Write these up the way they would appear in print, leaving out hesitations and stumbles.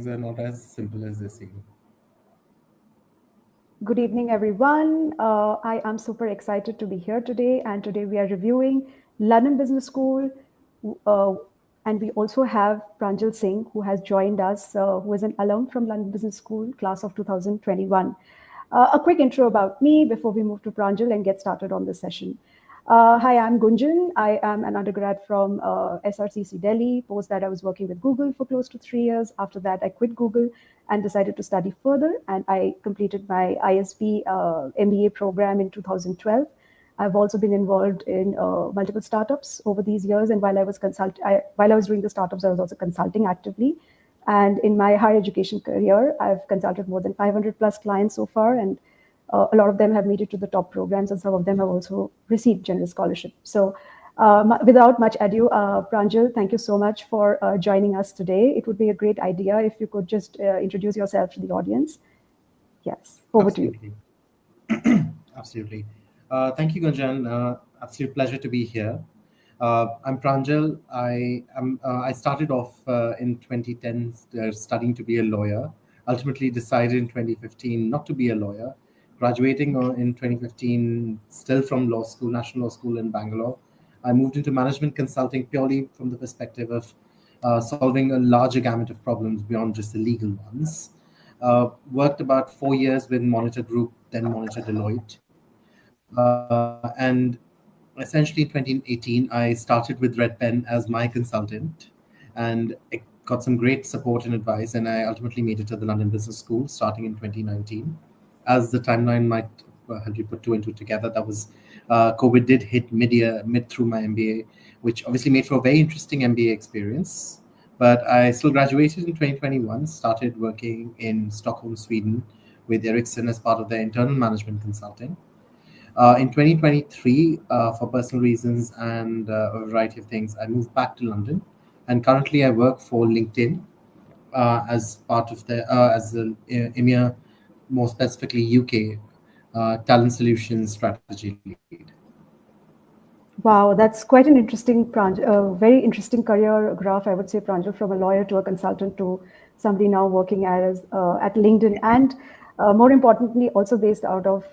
things are not as simple as they seem. Good evening, everyone. I am super excited to be here today. And today we are reviewing London Business School. Uh, and we also have Pranjal Singh, who has joined us, who is an alum from London Business School, class of 2021. A quick intro about me before we move to Pranjal and get started on this session. Hi, I'm Gunjan. I am an undergrad from SRCC Delhi. Post that, I was working with Google for close to 3 years. After that, I quit Google and decided to study further. And I completed my ISB MBA program in 2012. I've also been involved in multiple startups over these years. And while I was doing the startups, I was also consulting actively. And in my higher education career, I've consulted more than 500 plus clients so far. And a lot of them have made it to the top programs, and some of them have also received general scholarship. So without much ado, Pranjal, thank you so much for joining us today. It would be a great idea if you could just introduce yourself to the audience. Yes, over to you. Absolutely. Absolutely. Thank you, Gunjan. Absolute pleasure to be here. I'm Pranjal. I started off in 2010 studying to be a lawyer. Ultimately, decided in 2015 not to be a lawyer. Graduating in 2015, still from law school, National Law School in Bangalore. I moved into management consulting purely from the perspective of solving a larger gamut of problems beyond just the legal ones. Worked about 4 years with Monitor Group, then Monitor Deloitte. And essentially in 2018, I started with Red Pen as my consultant, and I got some great support and advice, and I ultimately made it to the London Business School starting in 2019. As the timeline might help you put two and two together, that was COVID did hit mid through my MBA, which obviously made for a very interesting MBA experience. But I still graduated in 2021, started working in Stockholm, Sweden with Ericsson as part of their internal management consulting. In 2023, for personal reasons and a variety of things, I moved back to London, and currently I work for LinkedIn as part of as the EMEA, more specifically UK, talent solutions strategy lead. Wow, that's quite an interesting, very interesting career graph, I would say, Pranjal, from a lawyer to a consultant to somebody now working as at LinkedIn, and more importantly, also based out of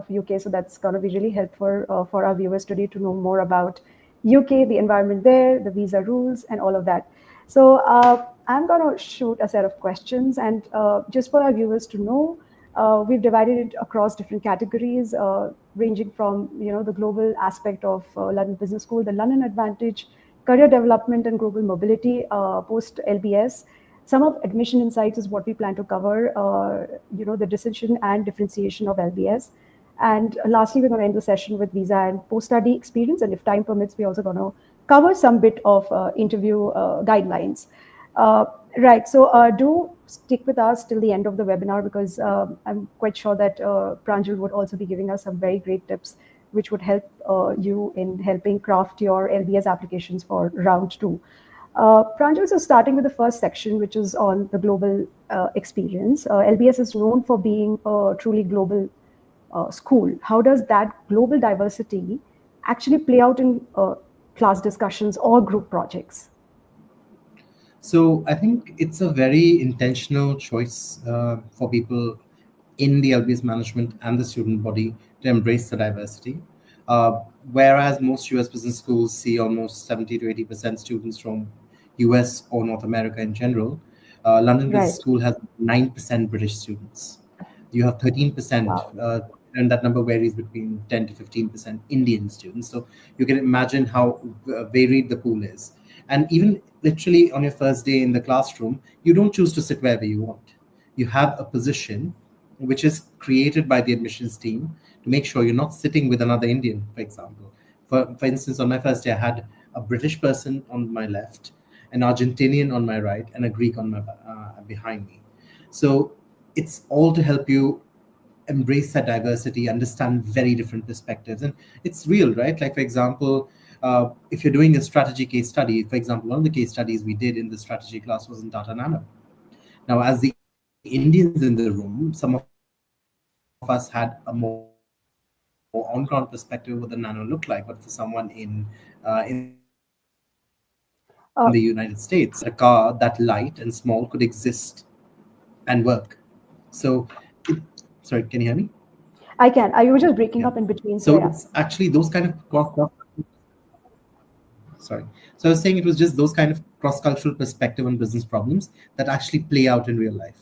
UK. So that's going to be really helpful for our viewers today to know more about UK, the environment there, the visa rules, and all of that. So I'm going to shoot a set of questions, and just for our viewers to know, we've divided it across different categories, ranging from the global aspect of London Business School, the London Advantage, career development and global mobility post LBS. Some of admission insights is what we plan to cover. The decision and differentiation of LBS. And lastly, we're going to end the session with visa and post-study experience. And if time permits, we're also going to cover some bit of interview guidelines. Right. So do stick with us till the end of the webinar, because I'm quite sure that Pranjal would also be giving us some very great tips, which would help you in helping craft your LBS applications for round two. Pranjal, so starting with the first section, which is on the global experience. LBS is known for being a truly global school. How does that global diversity actually play out in class discussions or group projects? So I think it's a very intentional choice for people in the LBS management and the student body to embrace the diversity. Whereas most US business schools see almost 70 to 80% students from US or North America in general, London Business Right. School has 9% British students. You have 13%, Wow. and that number varies between 10 to 15% Indian students. So you can imagine how varied the pool is. And even literally on your first day in the classroom, you don't choose to sit wherever you want. You have a position which is created by the admissions team to make sure you're not sitting with another Indian, for example. For instance, on my first day, I had a British person on my left, an Argentinian on my right, and a Greek on my behind me. So it's all to help you embrace that diversity, understand very different perspectives. And it's real, right? Like, for example, if you're doing a strategy case study, for example, one of the case studies we did in the strategy class was in data nano. Now, as the Indians in the room, some of us had a more on-ground perspective of what the nano looked like. But for someone in the US, in the United States, a car that light and small could exist and work. So, it, sorry, can you hear me? I can. You were just breaking Yeah. up in between, so So yeah. it's actually those kind of sorry. So I was saying it was just those kind of cross-cultural perspective on business problems that actually play out in real life.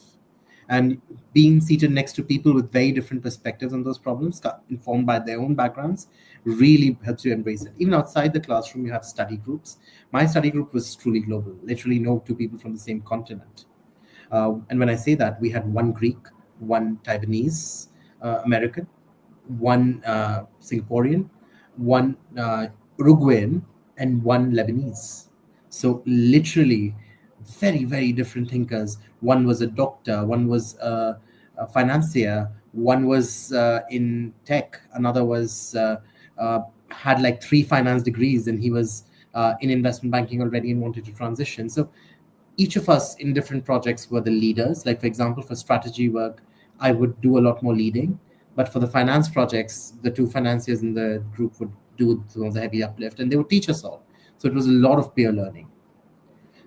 And being seated next to people with very different perspectives on those problems, informed by their own backgrounds, really helps you embrace it. Even outside the classroom, you have study groups. My study group was truly global. Literally, no two people from the same continent. And when I say that, we had one Greek, one Taiwanese American, one Singaporean, one Uruguayan, and one Lebanese. So literally, very very different thinkers. One was a doctor, one was a financier, one was in tech, another was had like three finance degrees, and he was in investment banking already and wanted to transition. So each of us in different projects were the leaders. Like, for example, for strategy work, I would do a lot more leading. But for the finance projects, the two financiers in the group would do some of the heavy uplift and they would teach us all. So it was a lot of peer learning.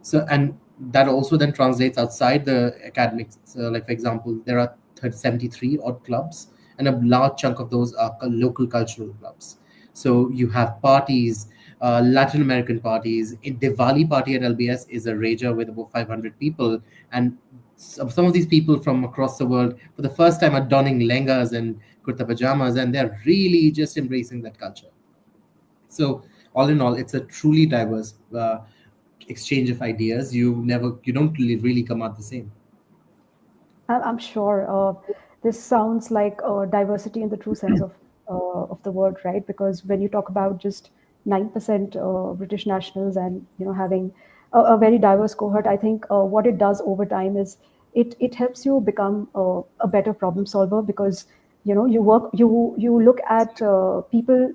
So, and that also then translates outside the academics. Like, for example, there are 73 odd clubs, and a large chunk of those are local cultural clubs. So you have parties, Latin American parties. A Diwali party at LBS is a rager with about 500 people, and some of these people from across the world for the first time are donning lengas and kurta pajamas, and they're really just embracing that culture. So all in all, it's a truly diverse exchange of ideas. You don't really come out the same. I'm sure this sounds like diversity in the true sense of the word, right? Because when you talk about just 9% British nationals and having a very diverse cohort, I think what it does over time is it helps you become a better problem solver because you look at people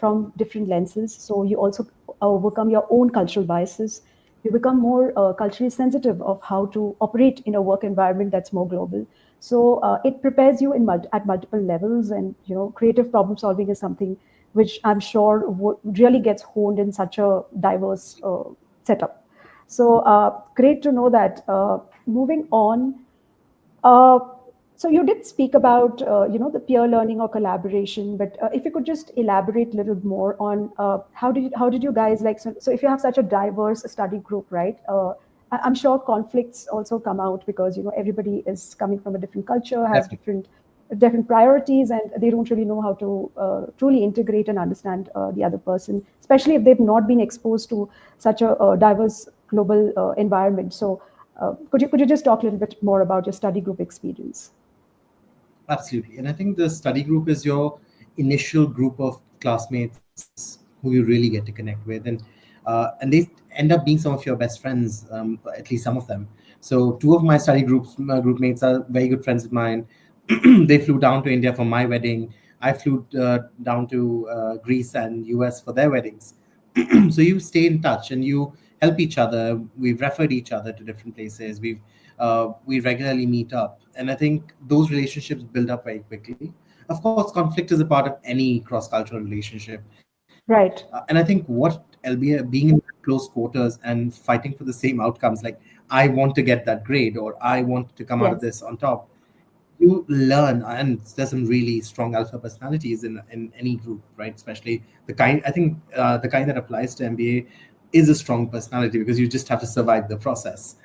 from different lenses, so you also overcome your own cultural biases. You become more culturally sensitive of how to operate in a work environment that's more global. So it prepares you at multiple levels, and creative problem solving is something which I'm sure really gets honed in such a diverse setup. So great to know that. Moving on, uh, so you did speak about the peer learning or collaboration, but if you could just elaborate a little more on how did you guys like so if you have such a diverse study group, right? I'm sure conflicts also come out because everybody is coming from a different culture, has Definitely. different priorities, and they don't really know how to truly integrate and understand the other person, especially if they've not been exposed to such a diverse global environment. So could you just talk a little bit more about your study group experience? Absolutely. And I think the study group is your initial group of classmates who you really get to connect with. And they end up being some of your best friends, at least some of them. So two of my study group mates are very good friends of mine. They flew down to India for my wedding. I flew down to Greece and US for their weddings. So you stay in touch and you help each other. We've referred each other to different places. We regularly meet up, and I think those relationships build up very quickly. Of course, conflict is a part of any cross-cultural relationship, and I Right. think what LBA being in close quarters and fighting for the same outcomes, like I want to get that grade or I want to come out of this Yes. on top, you learn. And there's some really strong alpha personalities in any group, right? Especially the kind that applies to MBA is a strong personality because you just have to survive the process.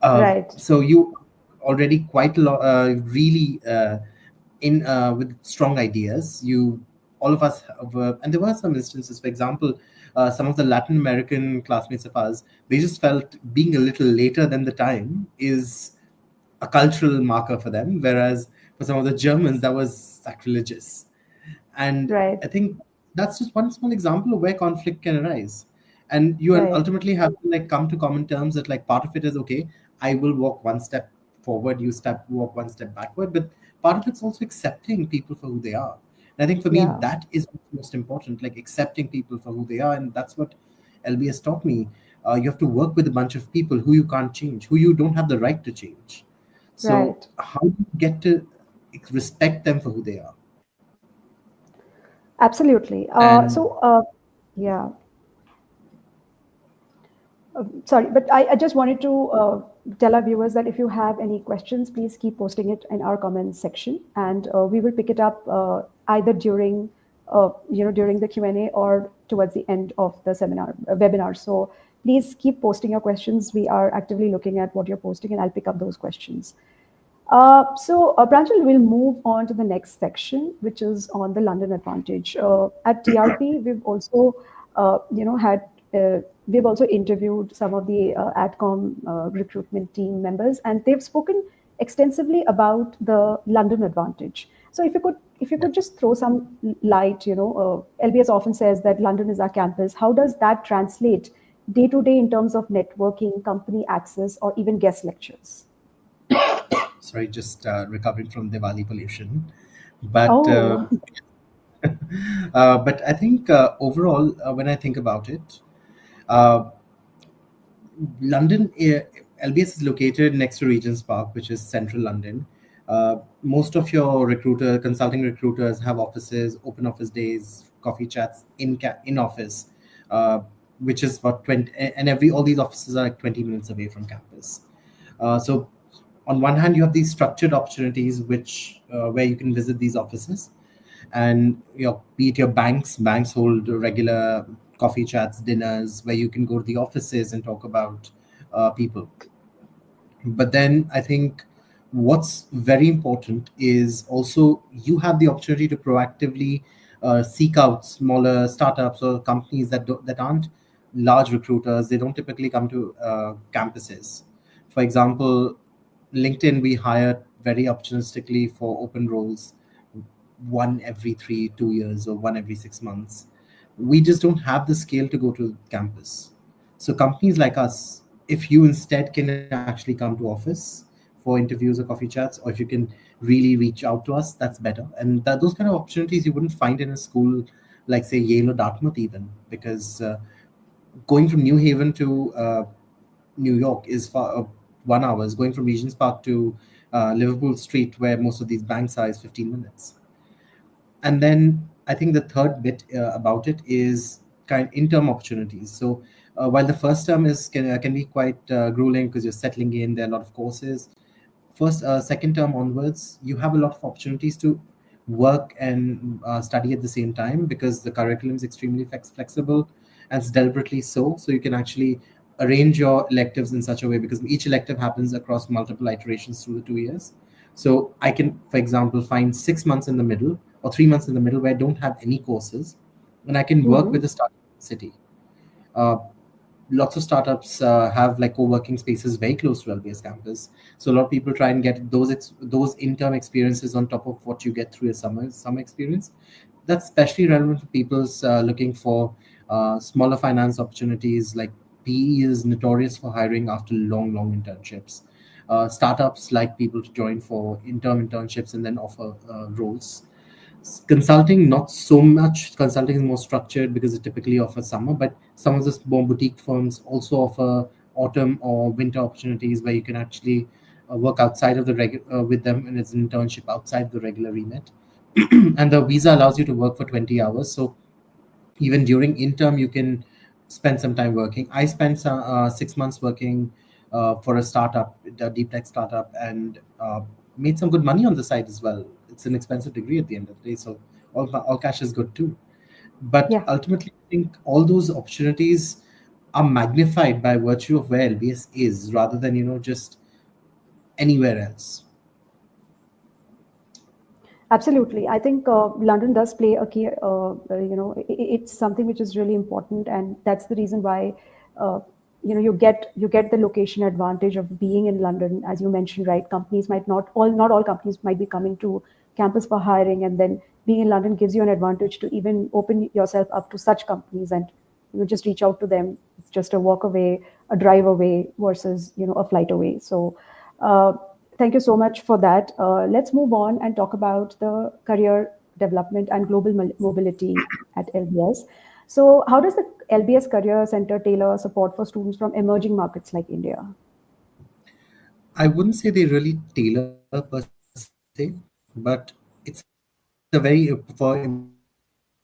Right. So you already quite a lot really in with strong ideas. You All of us have, and there were some instances, for example, some of the Latin American classmates of ours, they just felt being a little later than the time is a cultural marker for them, whereas for some of the Germans, that was sacrilegious. And Right. I think that's just one small example of where conflict can arise. And you Right. ultimately have to like come to common terms that like part of it is okay, I will walk one step forward, you step walk one step backward. But part of it's also accepting people for who they are. And I think for me Yeah. that is what's most important, like accepting people for who they are. And that's what LBS taught me. You have to work with a bunch of people who you can't change, who you don't have the right to change. So Right. how do you get to respect them for who they are? Absolutely. And So yeah. Sorry, but I just wanted to tell our viewers that if you have any questions, please keep posting it in our comments section, and we will pick it up either during, during the Q&A or towards the end of the seminar webinar. So please keep posting your questions. We are actively looking at what you're posting, and I'll pick up those questions. Pranjal, we'll move on to the next section, which is on the London advantage. At TRP, uh, we've also interviewed some of the AdCom recruitment team members, and they've spoken extensively about the London advantage. So if you could just throw some light, LBS often says that London is our campus. How does that translate day to day in terms of networking, company access, or even guest lectures? Sorry, just recovering from Diwali pollution. But Oh, but I think overall, when I think about it, uh, London, LBS is located next to Regent's Park, which is central London. Most of your consulting recruiters have offices, open office days, coffee chats in office, uh, which is about 20, and all these offices are like 20 minutes away from campus. So on one hand, you have these structured opportunities, which where you can visit these offices, and be it your banks hold regular coffee chats, dinners, where you can go to the offices and talk about people. But then I think what's very important is also you have the opportunity to proactively seek out smaller startups or companies that aren't large recruiters. They don't typically come to campuses. For example, LinkedIn, we hire very opportunistically for open roles, one every 2 years or one every 6 months. We just don't have the scale to go to campus. So companies like us, if you instead can actually come to office for interviews or coffee chats, or if you can really reach out to us, that's better. And those kind of opportunities you wouldn't find in a school like say Yale or Dartmouth even, because going from New Haven to New York is 1 hours. Going from Regent's Park to Liverpool Street, where most of these banks are, is 15 minutes. And then I think the third bit about it is kind in-term opportunities. So while the first term can be quite grueling because you're settling in, there are a lot of courses. Second term onwards, you have a lot of opportunities to work and study at the same time, because the curriculum is extremely flexible, and it's deliberately so. So you can actually arrange your electives in such a way, because each elective happens across multiple iterations through the 2 years. So I can, for example, find 6 months in the middle or 3 months in the middle where I don't have any courses, and I can work mhm. with a startup city. Uh, Lots of startups have like co-working spaces very close to LBS campus. So a lot of people try and get those interim experiences on top of what you get through a summer experience. That's especially relevant for people's looking for smaller finance opportunities. Like PE is notorious for hiring after long internships. Startups like people to join for interim internships and then offer roles. Consulting, not so much. Consulting is more structured because it typically offers summer, but some of the more boutique firms also offer autumn or winter opportunities where you can actually work outside of the with them, and it's an internship outside the regular remit. And the visa allows you to work for 20 hours. So even during interim you can spend some time working. I spent 6 months working for a startup, a deep tech startup, and made some good money on the side as well. It's an expensive degree at the end of the day, so all cash is good too. But Yeah. ultimately I think all those opportunities are magnified by virtue of where LBS is, rather than just anywhere else. Absolutely. I think London does play a key, it's something which is really important. And that's the reason why, uh, you get the location advantage of being in London. As you mentioned, right? Companies might not all companies might be coming to campus for hiring. And then being in London gives you an advantage to even open yourself up to such companies and, just reach out to them. It's just a walk away, a drive away versus, a flight away. So, uh, thank you so much for that. Let's move on and talk about the career development and global mobility at LBS. So, how does the LBS Career Center tailor support for students from emerging markets like India? I wouldn't say they really tailor per se, but it's a very for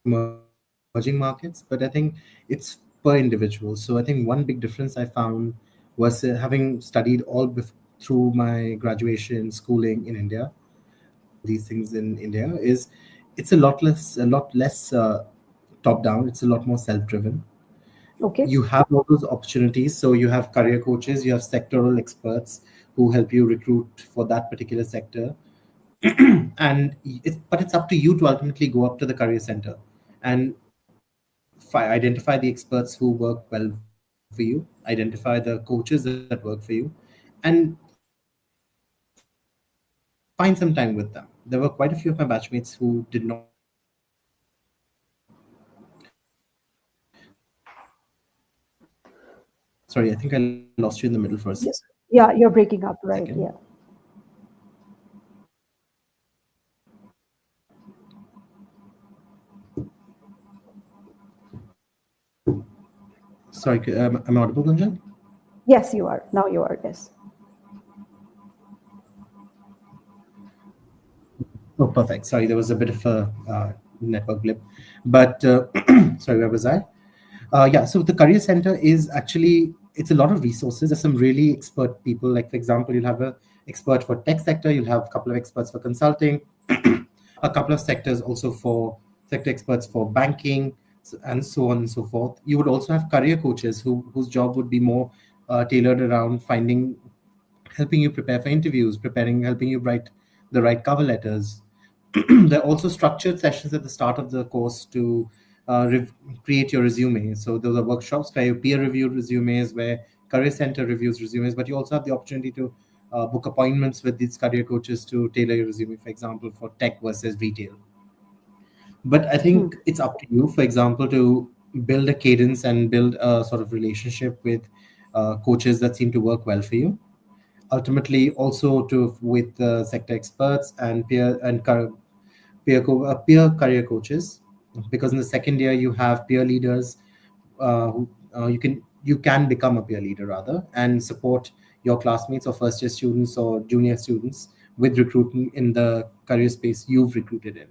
emerging markets. But I think it's fairly flexible. per individual. So I think one big difference I found was having studied through my graduation schooling in India, these things in India, is it's a lot less top down. It's a lot more self driven. Okay. You have all those opportunities. So you have career coaches, you have sectoral experts who help you recruit for that particular sector. But it's up to you to ultimately go up to the career center and identify the experts who work well for you, identify the coaches that work for you, and find some time with them. There were quite a few of my batchmates who did not have that time. Sorry, I think I lost you in the middle for a Yes. second. Yeah, you're breaking up, right? Yeah. Sorry, am I audible, Gunjan? Yes, you are. Now you are. Yes. Oh, perfect. Sorry, there was a bit of a network blip. But sorry, where was I? Yeah, so the career center is actually it's a lot of resources. There's some really expert people. Like for example, you'll have a expert for tech sector. You'll have a couple of experts for consulting, a couple of sectors also for sector experts for banking, and so on and so forth. You would also have career coaches whose job would be more tailored around helping you prepare for interviews, helping you write the right cover letters. There are also structured sessions at the start of the course to create your resume. So those are workshops where you peer reviewed resumes, where Career Center reviews resumes, but you also have the opportunity to book appointments with these career coaches to tailor your resume, for example, for tech versus retail. But I think Hmm. it's up to you, for example, to build a cadence and build a sort of relationship with coaches that seem to work well for you. Ultimately, also to with sector experts and peer career coaches, because in the second year you have peer leaders who you can become a peer leader rather and support your classmates or first year students or junior students with recruiting in the career space you've recruited in.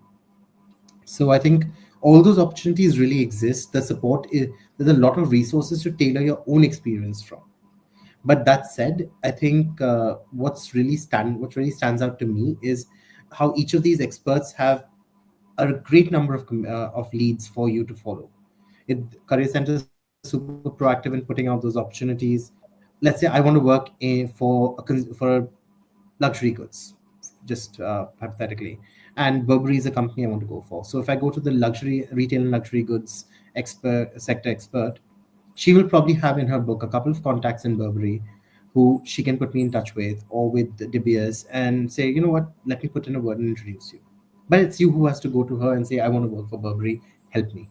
So I think all those opportunities really exist. There's a lot of resources to tailor your own experience from. But that said, I think what really stands out to me is how each of these experts have a great number of leads for you to follow. Career Center is super proactive in putting out those opportunities. Let's say I want to work for luxury goods, just hypothetically, and Burberry is a company I want to go for. So if I go to the luxury retail and luxury goods sector expert, she will probably have in her book a couple of contacts in Burberry who she can put me in touch with, or with De Beers, and say, you know what, let me put in a word and introduce you. But it's you who has to go to her and say, I want to work for Burberry, help me.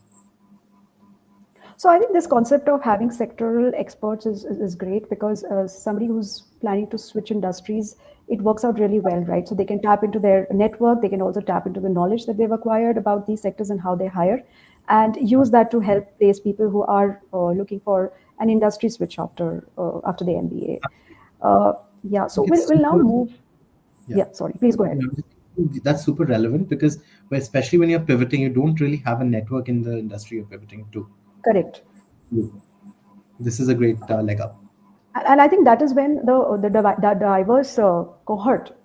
So I think this concept of having sectoral experts is great because somebody who's planning to switch industries, it works out really well, right? So they can tap into their network, they can also tap into the knowledge that they've acquired about these sectors and how they hire, and use that to help place people who are looking for an industry switch after the MBA. Yeah, I so think we'll it's now super. move. Yeah. Yeah, sorry, please go ahead. Yeah, that's super relevant because, well, especially when you're pivoting, you don't really have a network in the industry you're pivoting to. Correct. This is a great leg up. And I think that is when the diverse cohort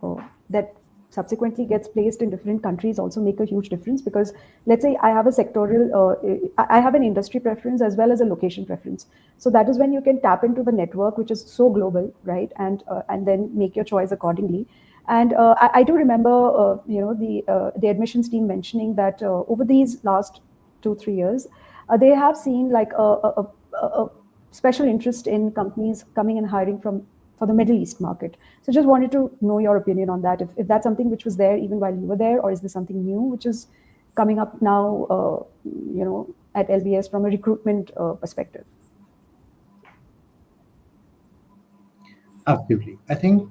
that subsequently gets placed in different countries also make a huge difference because let's say I have a sectoral, I have an industry preference as well as a location preference. So that is when you can tap into the network, which is so global, right? And then make your choice accordingly. And I do remember, the admissions team mentioning that over these last 2 3 years, they have seen like a special interest in companies coming and hiring from for the Middle East market. So just wanted to know your opinion on that. If that's something which was there even while you were there, or is this something new which is coming up now, at LBS from a recruitment perspective? Absolutely. I think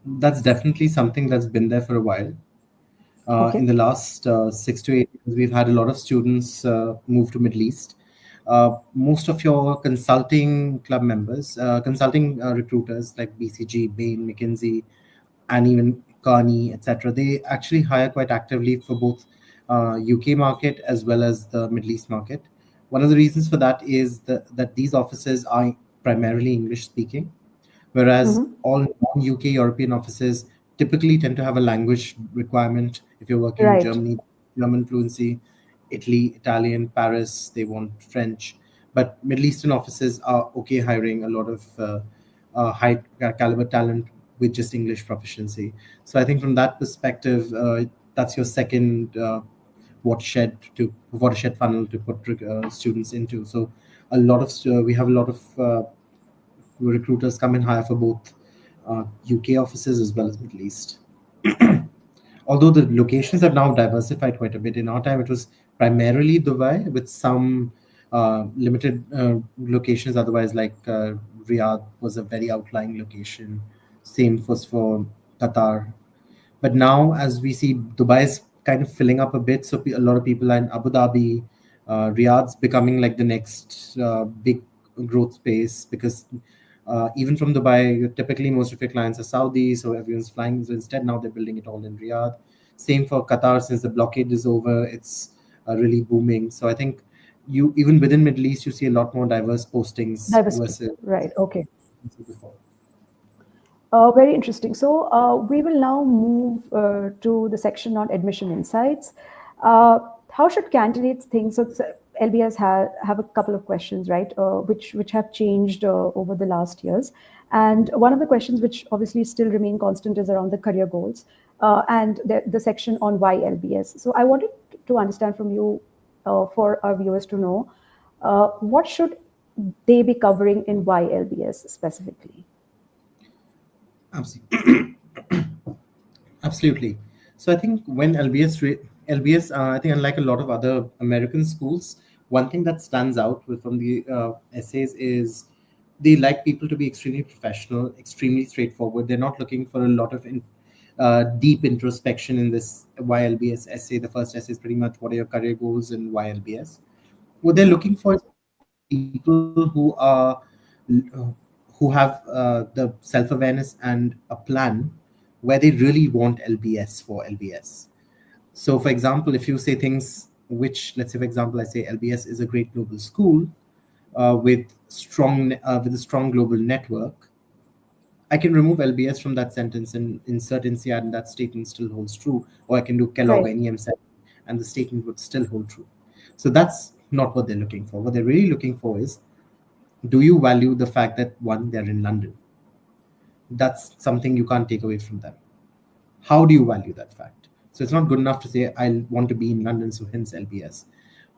that's definitely something that's been there for a while. In Okay. the last 6 to 8 years, we've had a lot of students move to Middle East. Most of your consulting club members, consulting recruiters like BCG, Bain, McKinsey, and even Kearney, etc., they actually hire quite actively for both UK market as well as the Middle East market. One of the reasons for that is that these offices are primarily English speaking, whereas Mm-hmm. all non-UK European offices typically tend to have a language requirement. If you're working in Right. Germany, German fluency; Italy, Italian, Paris, they want French. But Middle Eastern offices are okay hiring a lot of high caliber talent with just English proficiency. So I think from that perspective, that's your second watershed funnel to put students into. So we have a lot of recruiters come and hire for both UK offices as well as Middle East. Although the locations have now diversified quite a bit. In our time, it was primarily Dubai with some limited locations. Otherwise, like Riyadh was a very outlying location. Same was for Qatar. But now, as we see, Dubai is kind of filling up a bit. So a lot of people are in Abu Dhabi. Riyadh's becoming like the next big growth space because even from Dubai, typically most of your clients are Saudi, so everyone's flying. So instead, now they're building it all in Riyadh. Same for Qatar, since the blockade is over, it's really booming. So I think you even within Middle East, you see a lot more diverse postings Diversity. versus Right. Okay. before. Very interesting. So we will now move to the section on admission insights. How should candidates think? So LBS have a couple of questions, right, which have changed over the last years. And one of the questions which obviously still remain constant is around the career goals and the section on why LBS. So I wanted to understand from you, for our viewers to know, what should they be covering in why LBS specifically? Absolutely. Absolutely. So I think when LBS, I think unlike a lot of other American schools, one thing that stands out from the essays is they like people to be extremely professional, extremely straightforward. They're not looking for a lot of deep introspection in this YLBS essay. The first essay is pretty much what are your career goals in YLBS. What they're looking for is people who have the self-awareness and a plan where they really want LBS for LBS. So, for example, if you say things which, let's say, for example, I say LBS is a great global school with a strong global network, I can remove LBS from that sentence and insert INSEAD, and that statement still holds true. Or I can do Kellogg Right. NEM 7, and the statement would still hold true. So that's not what they're looking for. What they're really looking for is, do you value the fact that one, they're in London? That's something you can't take away from them. How do you value that fact? So it's not good enough to say, I want to be in London, so hence LBS.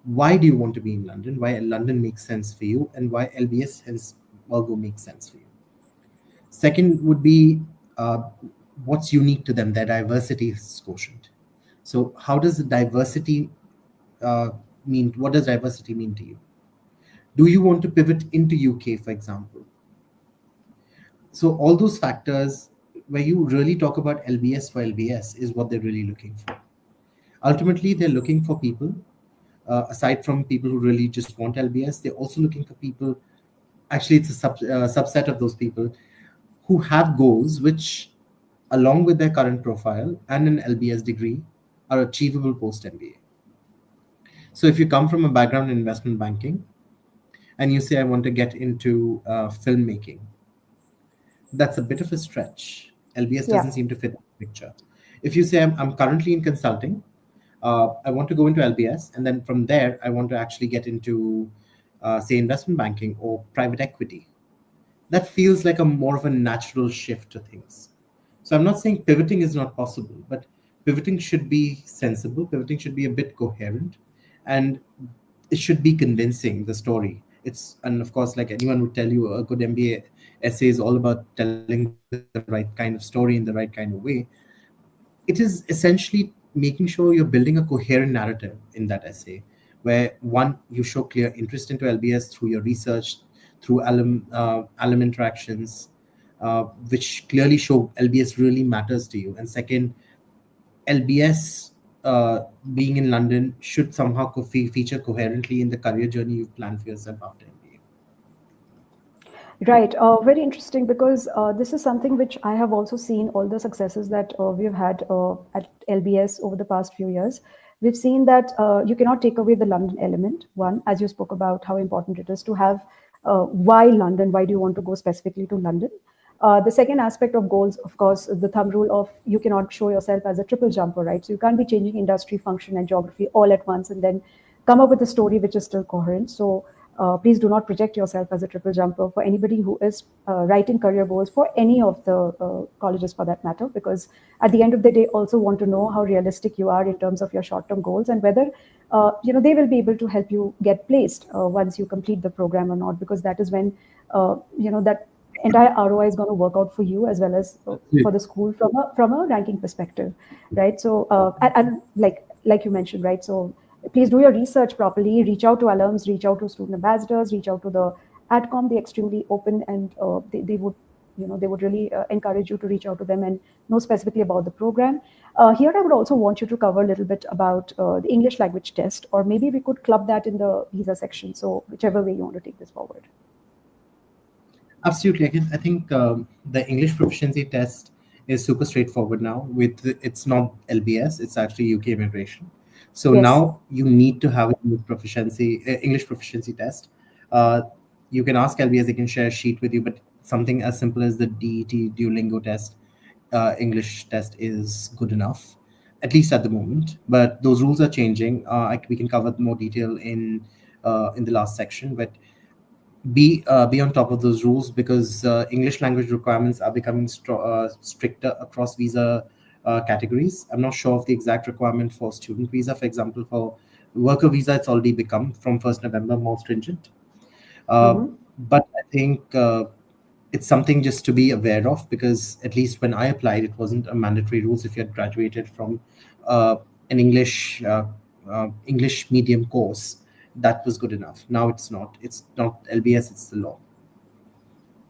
Why do you want to be in London? Why London makes sense for you, and why LBS, hence Virgo, makes sense for you. Second would be what's unique to them, their diversity quotient. So, how does the diversity mean? What does diversity mean to you? Do you want to pivot into UK, for example? So, all those factors where you really talk about LBS for LBS is what they're really looking for. Ultimately, they're looking for people, aside from people who really just want LBS, they're also looking for people. Actually, it's a subset of those people who have goals which, along with their current profile and an LBS degree, are achievable post MBA. So, if you come from a background in investment banking and you say, I want to get into filmmaking, that's a bit of a stretch. LBS Yeah. doesn't seem to fit the picture. If you say, I'm currently in consulting, I want to go into LBS, and then from there, I want to actually get into, say, investment banking or private equity. That feels like a more of a natural shift to things. So I'm not saying pivoting is not possible, but pivoting should be sensible. Pivoting should be a bit coherent, and it should be convincing. The story. It's and of course, like anyone would tell you, a good MBA essay is all about telling the right kind of story in the right kind of way. It is essentially making sure you're building a coherent narrative in that essay, where one, you show clear interest into LBS through your research, through alum interactions, which clearly show LBS really matters to you. And second, LBS being in London should somehow feature coherently in the career journey you've planned for yourself after MBA. Right. Very interesting because this is something which I have also seen all the successes that we've had at LBS over the past few years. we've seen that you cannot take away the London element. One, as you spoke about how important it is to have why London, why do you want to go specifically to London? The second aspect of goals, of course, is the thumb rule of you cannot show yourself as a triple jumper, right? So you can't be changing industry, function, and geography all at once and then come up with a story which is still coherent. So please do not project yourself as a triple jumper for anybody who is writing career goals for any of the colleges for that matter, because at the end of the day, also want to know how realistic you are in terms of your short-term goals and whether they will be able to help you get placed once you complete the program or not, because that is when that entire ROI is going to work out for you as well as for the school from a ranking perspective, right? So and like you mentioned, right? So please do your research properly. Reach out to alums, reach out to student ambassadors, reach out to the AdCom. They're extremely open, and they would they would really encourage you to reach out to them and know specifically about the program. Here, I would also want you to cover a little bit about the English language test, or maybe we could club that in the visa section. So whichever way you want to take this forward. Absolutely. I think the English proficiency test is super straightforward now. It's not LBS, it's actually UK immigration. So Yes. now you need to have an English proficiency test. Uh, you can ask LBS; they can share a sheet with you. But something as simple as the DET Duolingo test, English test is good enough, at least at the moment. But those rules are changing. We can cover more detail in the last section. But be on top of those rules, because English language requirements are becoming stricter across visa categories. I'm not sure of the exact requirement for student visa. For example, for worker visa, it's already become from 1st November more stringent. But I think it's something just to be aware of, because at least when I applied, it wasn't a mandatory rules. If you had graduated from uh, an English medium course, that was good enough. Now it's not. It's not LBS. It's the law.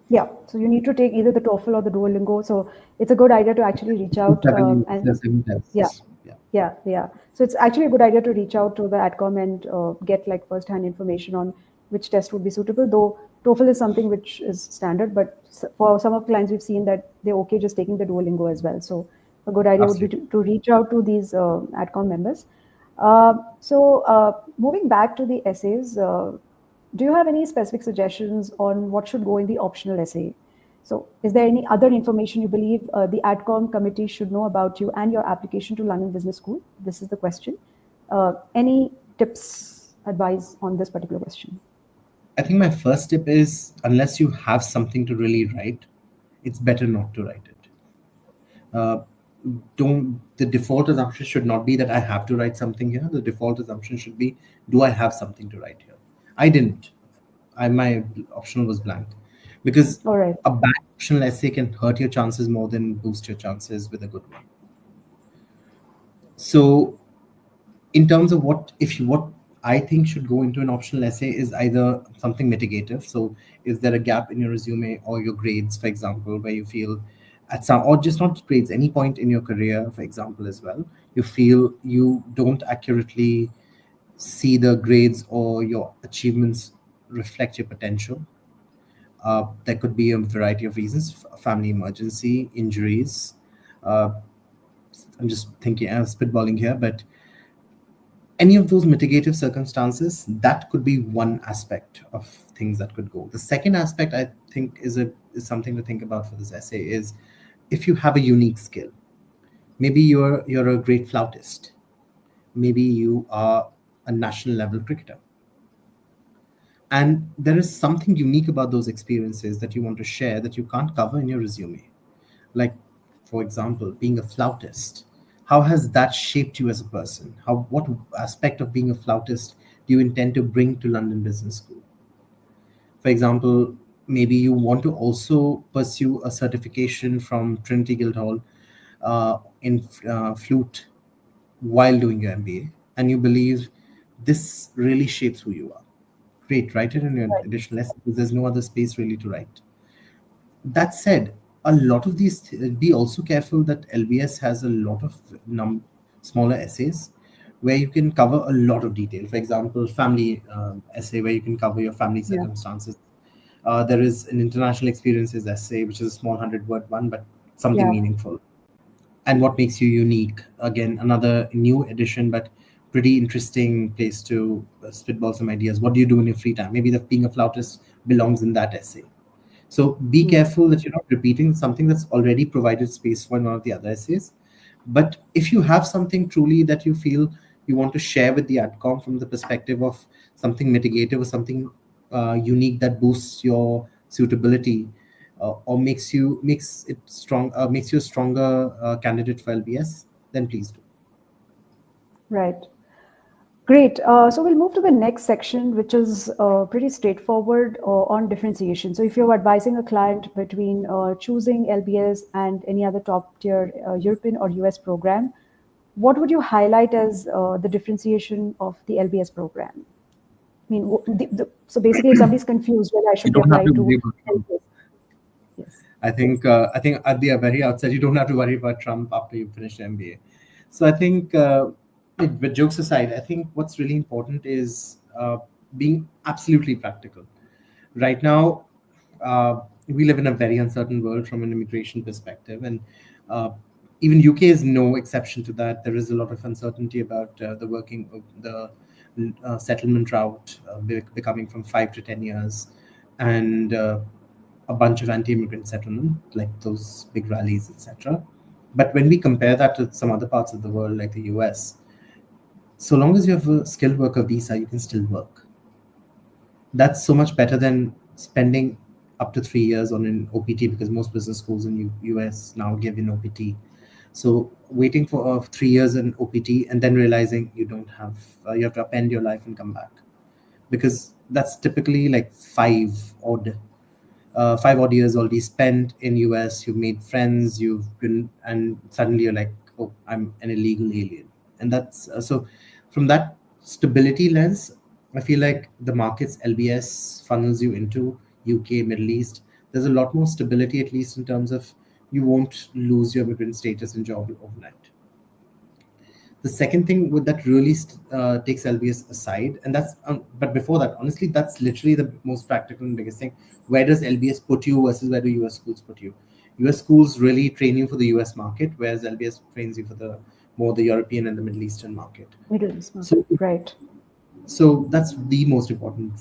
Yeah, so you need to take either the TOEFL or the Duolingo. So it's a good idea to actually reach out and There's seven yeah, tests. Yeah. yeah. So it's actually a good idea to reach out to the AdCom and get like first-hand information on which test would be suitable. Though TOEFL is something which is standard, but for some of the clients we've seen that they're okay just taking the Duolingo as well. So a good idea would be Absolutely. to reach out to these AdCom members. Moving back to the essays, do you have any specific suggestions on what should go in the optional essay? So, is there any other information you believe the AdCom committee should know about you and your application to London Business School? This is the question. Any tips, advice on this particular question? I think my first tip is, unless you have something to really write, it's better not to write it. Uh, don't The default assumption should not be that I have to write something here. The default assumption should be, do I have something to write here? I didn't. My optional was blank, because All right. a bad optional essay can hurt your chances more than boost your chances with a good one. So in terms of what I think should go into an optional essay is either something mitigative. So is there a gap in your resume or your grades, for example, where you feel at some, or just not grades, any point in your career, for example, as well, you feel you don't accurately see the grades or your achievements reflect your potential. There could be a variety of reasons: family emergency, injuries. Uh, I'm just thinking, I'm spitballing here, but any of those mitigative circumstances, that could be one aspect of things that could go. The second aspect, I think, is something to think about for this essay is, if you have a unique skill. Maybe you're a great flautist. Maybe you are a national level cricketer. And there is something unique about those experiences that you want to share that you can't cover in your resume. Like, for example, being a flautist. How has that shaped you as a person? What aspect of being a flautist do you intend to bring to London Business School? For example, maybe you want to also pursue a certification from Trinity Guildhall in flute while doing your MBA, and you believe this really shapes who you are. Great, write it in your Right. additional lesson, because there's no other space really to write. That said, a lot of these, be also careful that LBS has a lot of smaller essays where you can cover a lot of detail. For example, family essay, where you can cover your family Yeah. circumstances. There is an international experiences essay, which is a small 100-word one, but something Yeah. meaningful. And what makes you unique? Again, another new addition, but pretty interesting place to spitball some ideas. What do you do in your free time? Maybe the being a flautist belongs in that essay. So be Hmm. careful that you're not repeating something that's already provided space for in one of the other essays. But if you have something truly that you feel you want to share with the AdCom from the perspective of something mitigative or something unique that boosts your suitability or makes you a stronger candidate for LBS, then please do. Right. Great. So we'll move to the next section, which is pretty straightforward on differentiation. So if you're advising a client between choosing LBS and any other top tier European or US program, what would you highlight as the differentiation of the LBS program? I mean, so basically, if somebody's confused whether I You should be don't have to applying worry to about Trump. LBS, yes. I think at the very outset, you don't have to worry about Trump after you finish the MBA. So I think, with jokes aside, I think what's really important is being absolutely practical. Right now, we live in a very uncertain world from an immigration perspective, and uh, even UK is no exception to that. There is a lot of uncertainty about the settlement route becoming from 5 to 10 years, and a bunch of anti-immigrant settlement, like those big rallies, etc. But when we compare that to some other parts of the world, like the US, so long as you have a skilled worker visa, you can still work. That's so much better than spending up to 3 years on an OPT, because most business schools in US now give an OPT. So waiting for 3 years in OPT and then realizing you have to append your life and come back, because that's typically like 5 odd years already spent in US. You've made friends, and suddenly you're like, oh, I'm an illegal alien. And that's so from that stability lens, I feel like the markets LBS funnels you into, UK, Middle East, there's a lot more stability, at least in terms of you won't lose your immigrant status and job overnight. The second thing with that really takes LBS aside, and but before that, honestly, that's literally the most practical and biggest thing. Where does LBS put you versus where do US schools put you? US schools really train you for the US market, whereas LBS trains you for the European and the Middle Eastern market. Middle East market, So, right. so that's the most important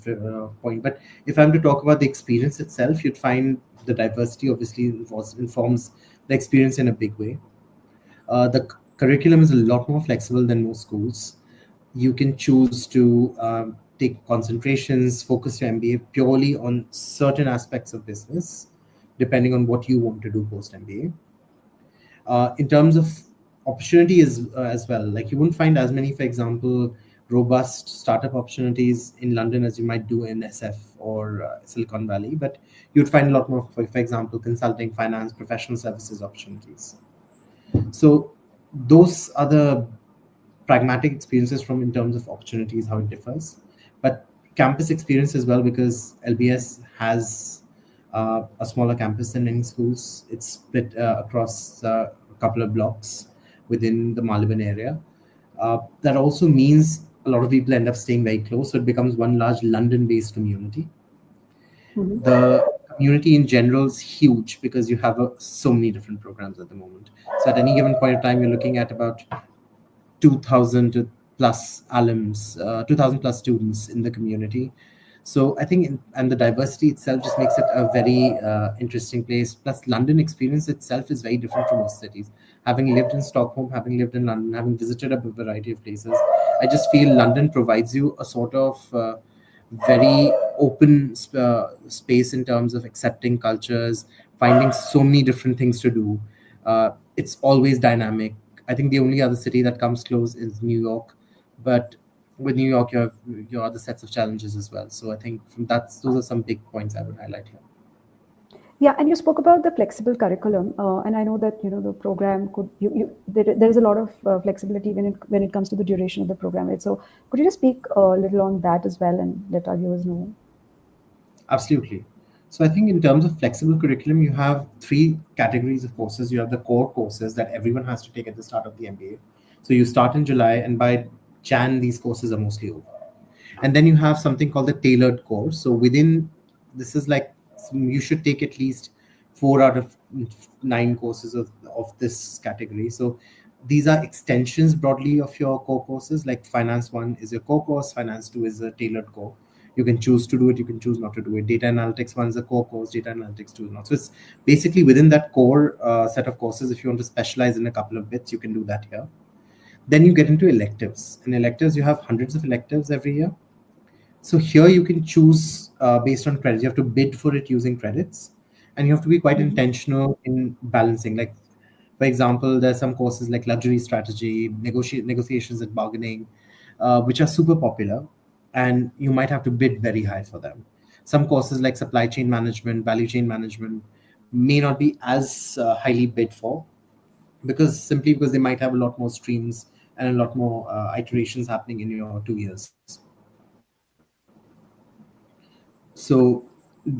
point. But if I'm to talk about the experience itself, you'd find the diversity obviously informs the experience in a big way. The curriculum is a lot more flexible than most schools. You can choose to take concentrations, focus your MBA purely on certain aspects of business, depending on what you want to do post MBA. In terms of opportunity as well, like you wouldn't find as many, for example, robust startup opportunities in London as you might do in SF or Silicon Valley, but you'd find a lot more, for example, consulting, finance, professional services opportunities. So those are the pragmatic experiences from in terms of opportunities, how it differs. But campus experience as well, because LBS has a smaller campus than many schools. It's split across a couple of blocks within the Malibin area. That also means a lot of people end up staying very close, so it becomes one large London-based community. Mhm. The community in general is huge because you have so many different programs at the moment. So at any given point of time, you're looking at about 2,000 plus alums, 2,000 plus students in the community. So I think, and the diversity itself just makes it a very interesting place. Plus, London experience itself is very different from most cities. Having lived in Stockholm, having lived in London, having visited a variety of places, I just feel London provides you a sort of very open space in terms of accepting cultures, finding so many different things to do. It's always dynamic. I think the only other city that comes close is New York, but with New York, you have your other sets of challenges as well. So I think those are some big points I would highlight here. Yeah, and you spoke about the flexible curriculum, and I know that the program there is a lot of flexibility when it comes to the duration of the program, right? So could you just speak a little on that as well and let our viewers know? Absolutely. So I think in terms of flexible curriculum, you have three categories of courses. You have the core courses that everyone has to take at the start of the MBA. So you start in July, and by Jan, these courses are mostly over. And then you have something called the tailored course. So within this is like you should take at least 4 out of 9 courses of this category. So These are extensions broadly of your core courses. Like Finance 1 is your core course, Finance 2 is a tailored core. You can choose to do it, you can choose not to do it. Data Analytics 1 is a core course, Data Analytics 2 is not. So it's basically within that core set of courses. If you want to specialize in a couple of bits, you can do that here. Then you get into electives. In electives, you have hundreds of electives every year. So here you can choose based on credits. You have to bid for it using credits, and you have to be quite intentional in balancing. Like, for example, there's some courses like luxury strategy, negotiations and bargaining, which are super popular, and you might have to bid very high for them. Some courses like supply chain management, value chain management may not be as highly bid for, because they might have a lot more streams and a lot more iterations happening in your 2 years. So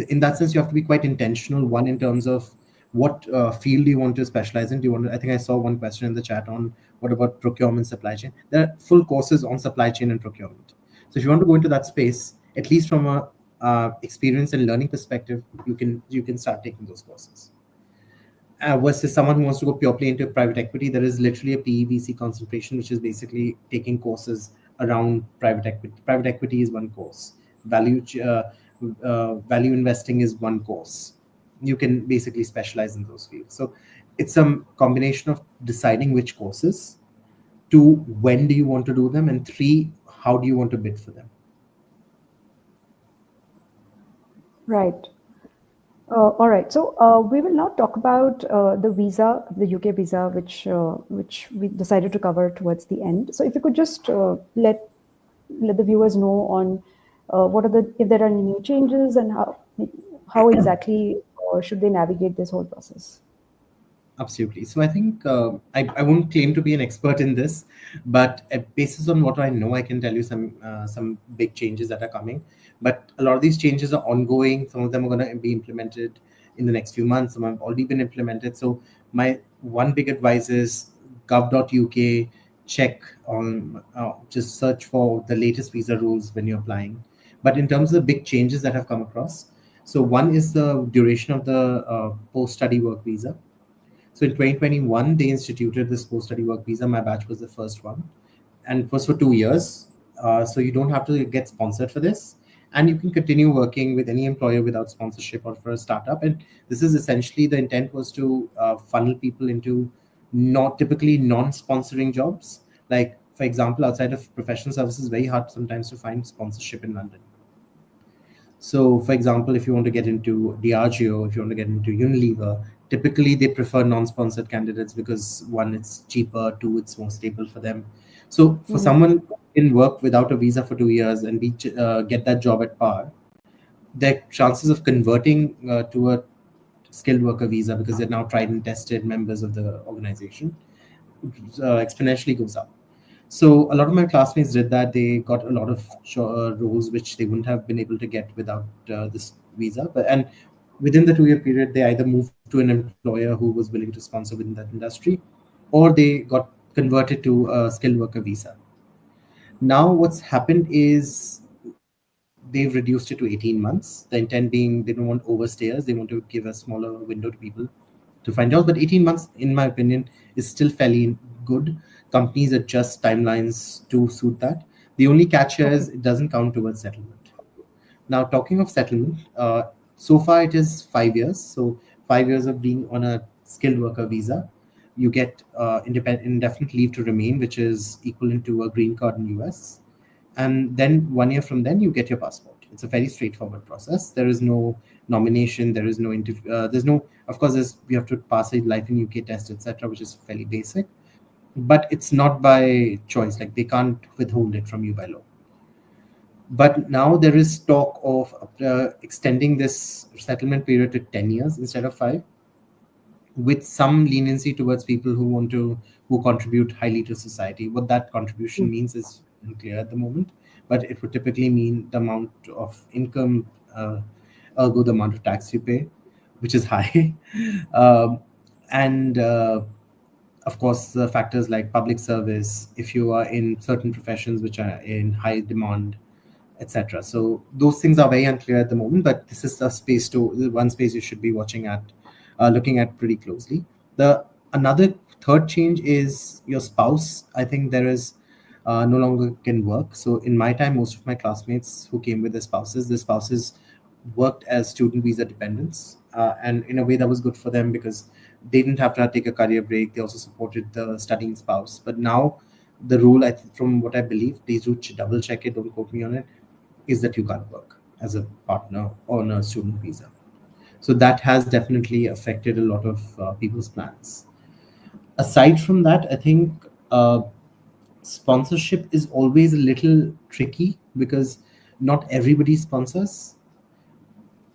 in that sense, you have to be quite intentional. One, in terms of what field do you want to specialize in. Do you want to, I think I saw one question in the chat on what about procurement, supply chain. There are full courses on supply chain and procurement. So if you want to go into that space, at least from a experience and learning perspective, you can start taking those courses. Versus someone who wants to go purely into private equity, there is literally a PEVC concentration, which is basically taking courses around private equity. Private equity is one course. Value investing is one course. You can basically specialize in those fields. So it's a combination of deciding which courses, two, when do you want to do them, and three, how do you want to bid for them. Right. All right. So we will now talk about the visa, the UK visa, which we decided to cover towards the end. So if you could just let the viewers know on if there are any new changes, and how exactly should they navigate this whole process. Absolutely. So I think I won't claim to be an expert in this, but basis on what I know, I can tell you some big changes that are coming. But a lot of these changes are ongoing. Some of them are going to be implemented in the next few months. Some have already been implemented. So my one big advice is gov.uk, check on, just search for the latest visa rules when you're applying. But in terms of the big changes that have come across, so one is the duration of the post-study work visa. So in 2021, they instituted this post-study work visa. My batch was the first one, and it was for 2 years. So you don't have to get sponsored for this, and you can continue working with any employer without sponsorship or for a startup. And this is essentially, the intent was to funnel people into not typically non-sponsoring jobs. Like, for example, outside of professional services, very hard sometimes to find sponsorship in London. So, for example, if you want to get into Diageo, if you want to get into Unilever, typically they prefer non-sponsored candidates because, one, it's cheaper, two, it's more stable for them. So for someone who can work without a visa for 2 years and get that job at par, their chances of converting to a skilled worker visa, because they're now tried and tested members of the organization, exponentially goes up. So a lot of my classmates did that. They got a lot of roles which they wouldn't have been able to get without this visa. And within the 2-year period, they either moved to an employer who was willing to sponsor within that industry, or they got converted to a skilled worker visa. Now what's happened is they've reduced it to 18 months. The intent being they don't want overstayers. They want to give a smaller window to people to find jobs. But 18 months, in my opinion, is still fairly good. Companies adjust timelines to suit that. The only catch here is it doesn't count towards settlement. Now, talking of settlement, so far it is 5 years. So 5 years of being on a skilled worker visa, you get indefinite leave to remain, which is equivalent to a green card in US. And then 1 year from then, you get your passport. It's a very straightforward process. There is no nomination. There is no of course, you have to pass a life in UK test, etc., which is fairly basic. But it's not by choice. Like, they can't withhold it from you by law. But now there is talk of extending this settlement period to 10 years instead of 5, with some leniency towards people who contribute highly to society. What that contribution means is unclear at the moment, but it would typically mean the amount of income, ergo the amount of tax you pay, which is high. And of course, the factors like public service, if you are in certain professions which are in high demand, etc. So those things are very unclear at the moment, but this is one space you should be looking at pretty closely. The another Third change is your spouse. I think there is no longer can work. So in my time, most of my classmates who came with their spouses worked as student visa dependents, and in a way that was good for them because they didn't have to take a career break. They also supported the studying spouse. But now, the rule, from what I believe, please do double check it. Don't quote me on it. Is that you can't work as a partner on a student visa. So that has definitely affected a lot of people's plans. Aside from that, I think sponsorship is always a little tricky because not everybody sponsors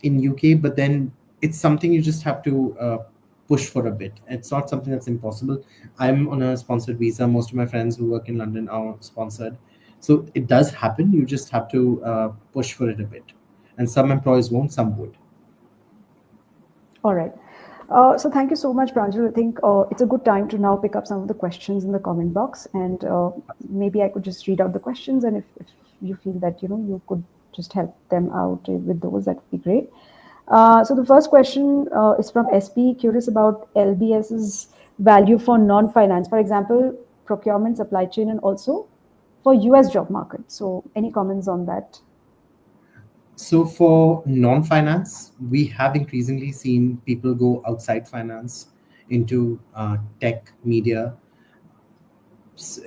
in UK, but then it's something you just have to push for a bit. It's not something that's impossible. I'm on a sponsored visa. Most of my friends who work in London are sponsored. So it does happen. You just have to push for it a bit. And some employers won't, some would. All right. So thank you so much, Pranjal. I think it's a good time to now pick up some of the questions in the comment box, and maybe I could just read out the questions, and if you feel that you could just help them out with those, that would be great. So the first question is from SP, curious about LBS's value for non-finance, for example, procurement, supply chain, and also for US job market. So any comments on that? So for non-finance, we have increasingly seen people go outside finance into tech, media.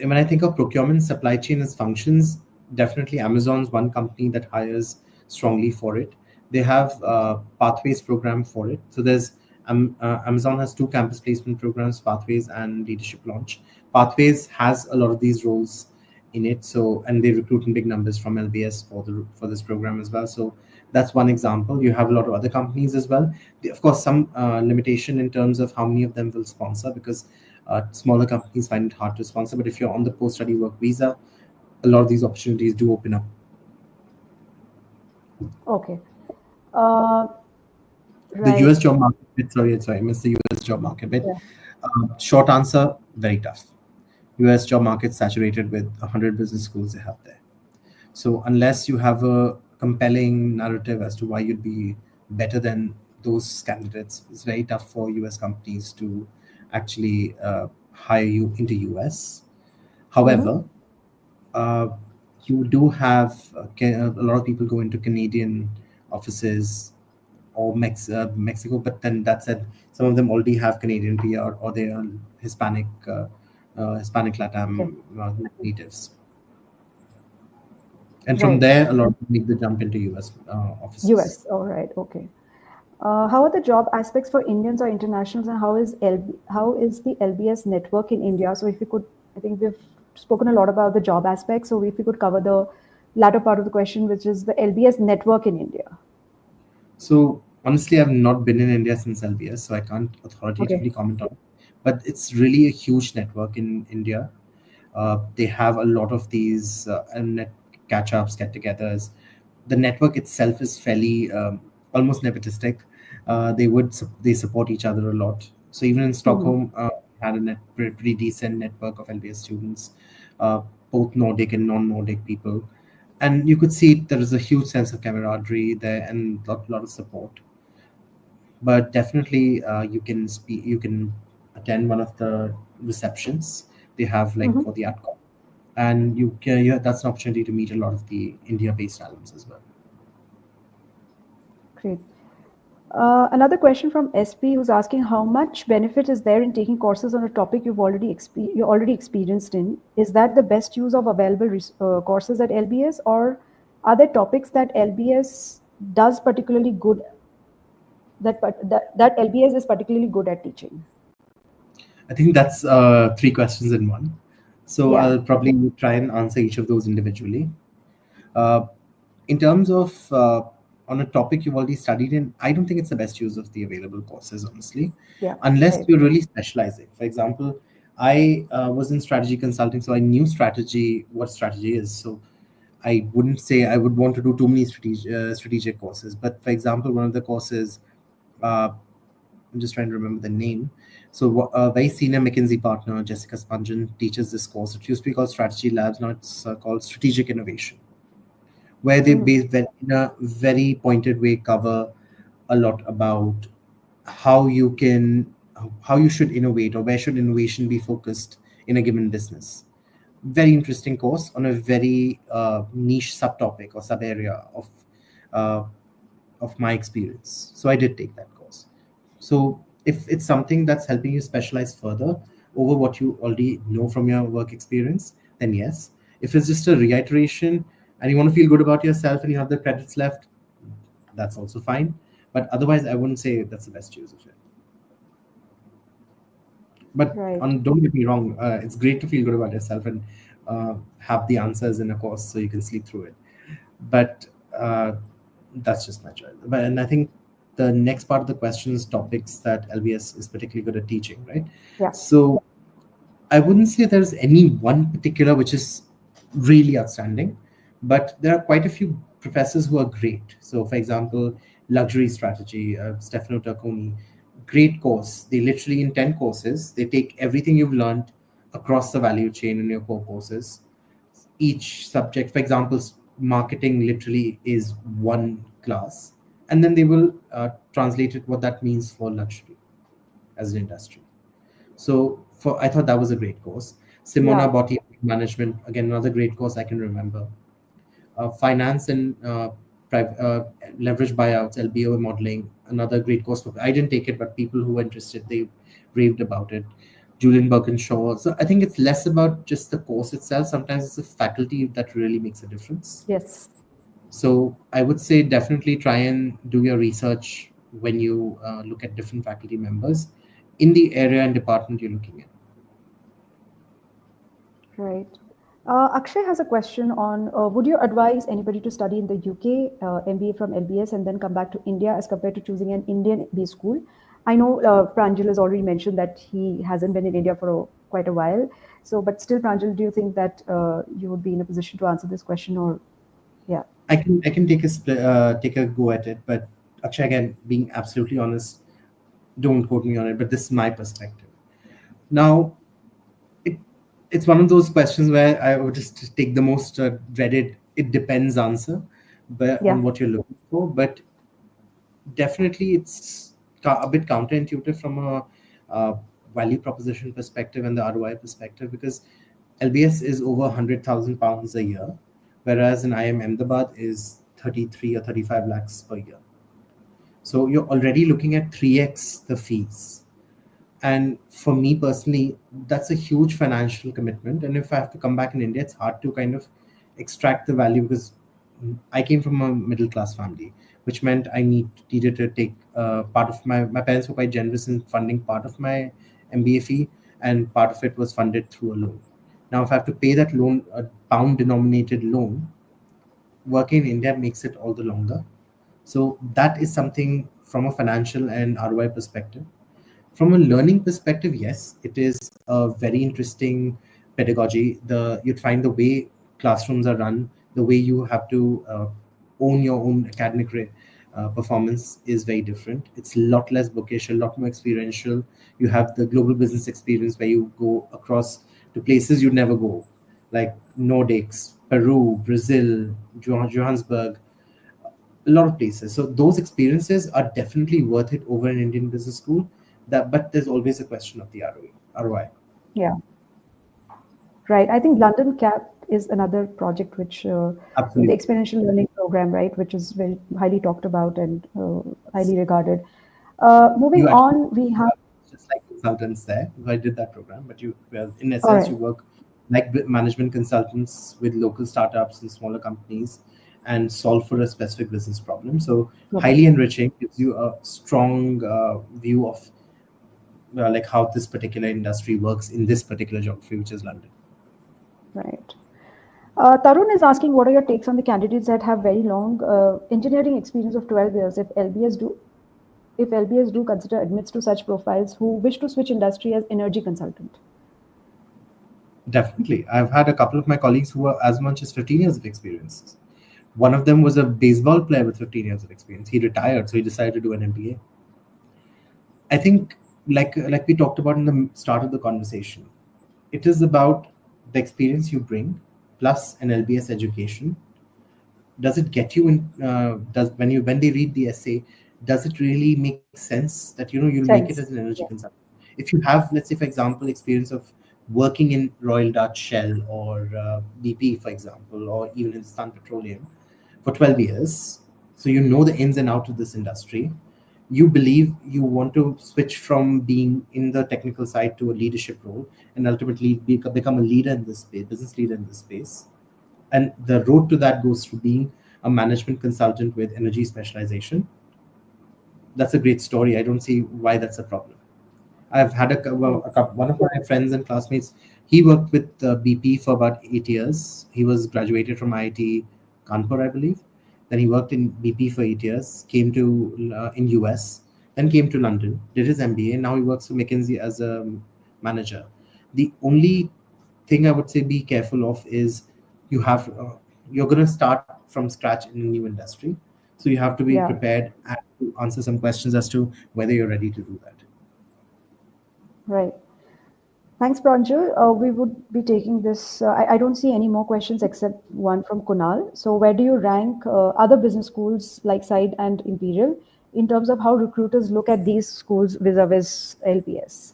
When I think of procurement, supply chain as functions, definitely Amazon's one company that hires strongly for it. They have pathways program for it. So there's Amazon has two campus placement programs, pathways and leadership launch. Pathways has a lot of these roles in it. So and they recruit in big numbers from LBS for this program as well. So that's one example. You have a lot of other companies as well. Of course, some limitation in terms of how many of them will sponsor because smaller companies find it hard to sponsor. But if you're on the post-study work visa, a lot of these opportunities do open up. Okay. The Right. US job market bit, sorry, I missed the US job market bit. Yeah. Short answer, very tough. US job market saturated with 100 business schools they have there. So unless you have a compelling narrative as to why you'd be better than those candidates, it's very tough for US companies to actually hire you into US. However, uh, you do have a lot of people go into Canadian offices or Mexico, but then that said, some of them already have Canadian PR or they are Hispanic Okay. Latam natives. And from Right. there, a lot of people make the jump into US offices. US. All right. Okay. How are the job aspects for Indians or internationals, and how is the LBS network in India? So if you could, I think we've spoken a lot about the job aspects. So if you could cover the latter part of the question, which is the LBS network in India. So honestly, I've not been in India since LBS, so I can't Okay. authoritatively comment on it. But it's really a huge network in India. They have a lot of these net catch-ups, get-togethers. The network itself is fairly almost nepotistic. They support each other a lot. So even in Hmm. Stockholm, had a pretty decent network of LBS students, uh, both Nordic and non-Nordic people, and you could see there is a huge sense of camaraderie there and lot of support. But definitely, you can attend one of the receptions they have like Hmm. for the ATCOM, and that's an opportunity to meet a lot of the India-based alums as well. Great. Another question from SP, who's asking how much benefit is there in taking courses on a topic you're already experienced in? Is that the best use of available courses at LBS, or are there topics that LBS does particularly good that LBS is particularly good at teaching? I think that's three questions in one. So Yeah. I'll probably try and answer each of those individually. Uh, in terms of on a topic you've already studied in, I don't think it's the best use of the available courses, honestly, Yeah. unless Right. you're really specializing. For example, I was in strategy consulting, so I knew what strategy is. So I wouldn't say I would want to do too many strategic courses. But for example, one of the courses, uh, I'm just trying to remember the name. So a very senior McKinsey partner, Jessica Spungen, teaches this course. It used to be called Strategy Labs, now it's called Strategic Innovation, where they Mm. in a very pointed way cover a lot about how you can how you should innovate or where should innovation be focused in a given business. Very interesting course on a very niche subtopic or sub area uh, of my experience. So I did take that course. So if it's something that's helping you specialize further over what you already know from your work experience, then yes. If it's just a reiteration and you want to feel good about yourself and you have the credits left, that's also fine. But otherwise, I wouldn't say that's the best use of it. But Right. don't get me wrong, it's great to feel good about yourself and have the answers in a course so you can sleep through it. But that's just my choice. But and I think the next part of the question is topics that LBS is particularly good at teaching, right? Yeah. So I wouldn't say there's any one particular which is really outstanding, but there are quite a few professors who are great. So, for example, luxury strategy, Stefano Tacconi, great course. They literally in 10 courses, they take everything you've learned across the value chain in your core courses. Each subject, for example, marketing literally is one class, and then they will translate it what that means for luxury as an industry. So for I thought that was a great course. Simona Yeah. Botti Management, again another great course I can remember. Finance and leverage buyouts, LBO modeling, another great course. I didn't take it, but people who were interested, they raved about it. Julian Birkinshaw. So I think it's less about just the course itself. Sometimes it's the faculty that really makes a difference. Yes. So I would say definitely try and do your research when you look at different faculty members in the area and department you're looking at. Right. Akshay has a question on would you advise anybody to study in the UK, MBA from LBS, and then come back to India as compared to choosing an Indian MBA school? I know Pranjal has already mentioned that he hasn't been in India for quite a while. So, but still, Pranjal, do you think that you would be in a position to answer this question or, yeah? I can take a go at it, but Akshay, again, being absolutely honest, don't quote me on it, but this is my perspective. Now, it, it's one of those questions where I would just take the most dreaded "it depends" answer, but Yeah. on what you're looking for. But definitely, it's a bit counterintuitive from a value proposition perspective and the ROI perspective because LBS is over £100,000 a year, whereas in IM Ahmedabad is 33 or 35 lakhs per year. So you're already looking at 3x the fees. And for me personally, that's a huge financial commitment. And if I have to come back in India, it's hard to kind of extract the value because I came from a middle class family, which meant I needed to take part of my parents were quite generous in funding part of my MBA fee, and part of it was funded through a loan. Now, if I have to pay that loan, a pound denominated loan, working in India makes it all the longer. So that is something from a financial and ROI perspective. From a learning perspective, yes, it is a very interesting pedagogy. You'd find the way classrooms are run, the way you have to own your own academic performance is very different. It's a lot less bookish, a lot more experiential. You have the global business experience where you go across to places you'd never go, like Nordics, Peru, Brazil, Johannesburg, a lot of places. So those experiences are definitely worth it over an Indian business school. But there's always a question of the ROI. Yeah. Right. I think London CAP is another project which the Absolutely. experiential learning program, right, which is very highly talked about and highly regarded. Moving You actually on, we have. just like consultants there. I did that program, but well, in All essence, right. you work like management consultants with local startups and smaller companies and solve for a specific business problem. So Okay. highly enriching, gives you a strong view of like how this particular industry works in this particular geography, which is London. Right. Tarun is asking, what are your takes on the candidates that have very long engineering experience of 12 years? If LBS do consider admits to such profiles who wish to switch industry as energy consultant. Definitely. I've had a couple of my colleagues who are as much as 15 years of experience. One of them was a baseball player with 15 years of experience. He retired, so he decided to do an MBA. I think, like we talked about in the start of the conversation, it is about the experience you bring plus an LBS education. Does it get you in? Does when they read the essay, does it really make sense that you'll make it as an Sense. energy Yeah. consultant? If you have, let's say, for example, experience of working in Royal Dutch Shell or BP, for example, or even Hindustan Petroleum for 12 years, so you know the ins and outs of this industry, you believe you want to switch from being in the technical side to a leadership role and ultimately become a leader in this space, business leader in this space. And the road to that goes through being a management consultant with energy specialization. That's a great story. I don't see why that's a problem. I've had one of my friends and classmates. He worked with BP for about 8 years. He was graduated from IIT Kanpur, I believe. Then he worked in BP for 8 years. Came to in US, then came to London. Did his MBA. Now he works for McKinsey as a manager. The only thing I would say be careful of is you have you're going to start from scratch in a new industry, so you have to be Yeah. prepared and to answer some questions as to whether you're ready to do that. Right. Thanks, Pranjal. We would be taking this. I don't see any more questions except one from Kunal. So, where do you rank other business schools like Side and Imperial in terms of how recruiters look at these schools vis-a-vis LPS?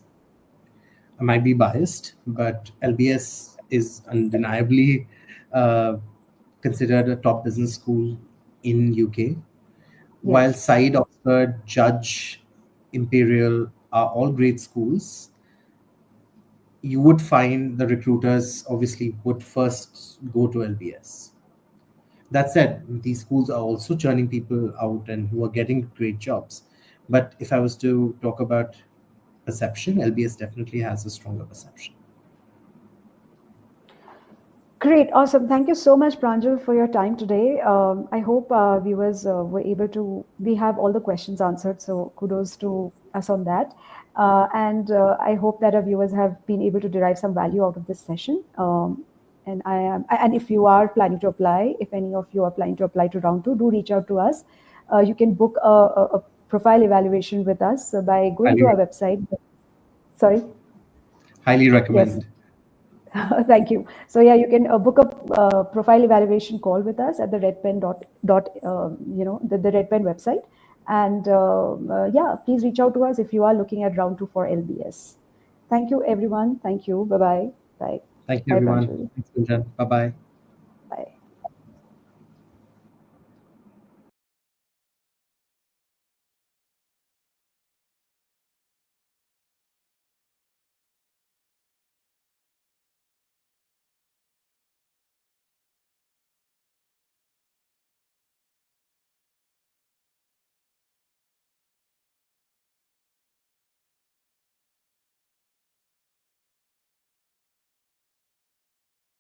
I might be biased, but LBS is undeniably uh, considered a top business school in UK, while Yes. Side, Oxford, Judge, Imperial are all great schools. You would find the recruiters obviously would first go to LBS. That said, these schools are also churning people out and who are getting great jobs. But if I was to talk about perception, LBS definitely has a stronger perception. Great, awesome. Thank you so much, Pranjal, for your time today. I hope viewers were able to, we have all the questions answered, so kudos to us on that. And I hope that our viewers have been able to derive some value out of this session. And if you are planning to apply, if any of you are planning to apply to round two, do reach out to us. You can book a profile evaluation with us by going to Highly, our website. Sorry. highly Yes. recommend. Thank you. So yeah, you can book a profile evaluation call with us at the redpen the redpen website, and yeah, please reach out to us if you are looking at round two for LBS. Thank you, everyone. Thank you. Bye bye. Bye. Thank you, Bye, everyone. Pranjali. Thanks, Gunjan. Bye bye.